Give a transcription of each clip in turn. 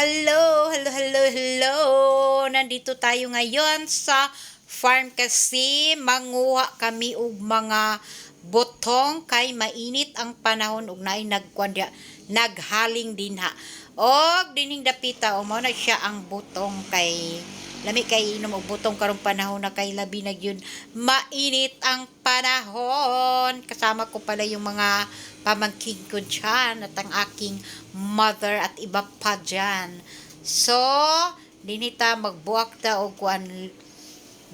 Hello, hello, hello, hello. Nandito tayo ngayon sa farm kasi manguha kami og mga botong kay mainit ang panahon ug naay naghaling din ha. Og dinhing dapita o mao na siya ang botong kay lami kay inom og botong karong panahon na kay labi na gyud mainit ang panahon. Kasama ko pala yung mga pamangkin ko dyan at ang aking mother at iba pa dyan. So, dinita magbuak ta og kuan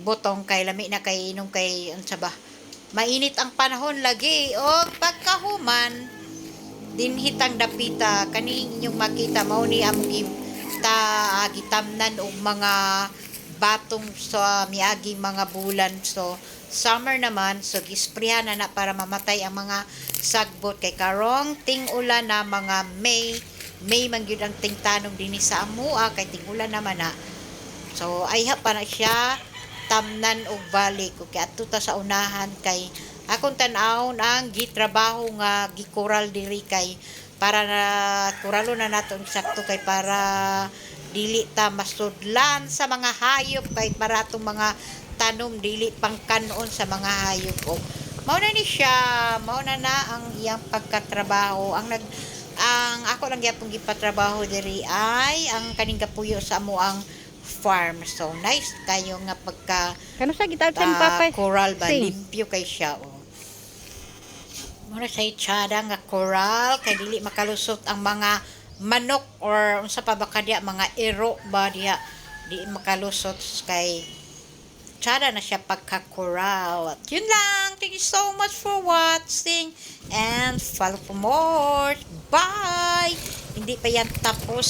botong kay lami na kay inom kay unsa ba. Mainit ang panahon lagi og pagkahuman dinhitang dapita kani inyong makita mao ni among gitamnan og mga batong sa miagi mga bulan. So summer naman, so gisprehan na para mamatay ang mga sagbot kay karong ting-ulan na mga May man gyud ang tingtanong dinhi sa amua kay ting-ulan naman na. So ayha pa na siya tamnan og balik ug kay adto ta sa unahan kay akong tan-awon ang gitrabaho nga gikoral diri kay para na kuralo na nato ang sakto kay para dili ta masudlan sa mga hayop kay para tong mga tanom dili pangkanon sa mga hayop o mao na ni siya mao na ang iyang pagkatrabaho ang ako lang gyapon gipatrabaho diri ay ang kaning kapuyo sa amo ang farm. So nice kayo nga pagka Kano sa gitabsan papa? coral ba Sing. limpyo kay siya o muna sa itsada nga coral kay dili makalusot ang mga manok or unsa pa ba kadya mga ero ba diha di makalusot kay tsada na siya pagka-coral. At yun lang. Thank you so much for watching and follow for more. Bye! Hindi pa yan tapos.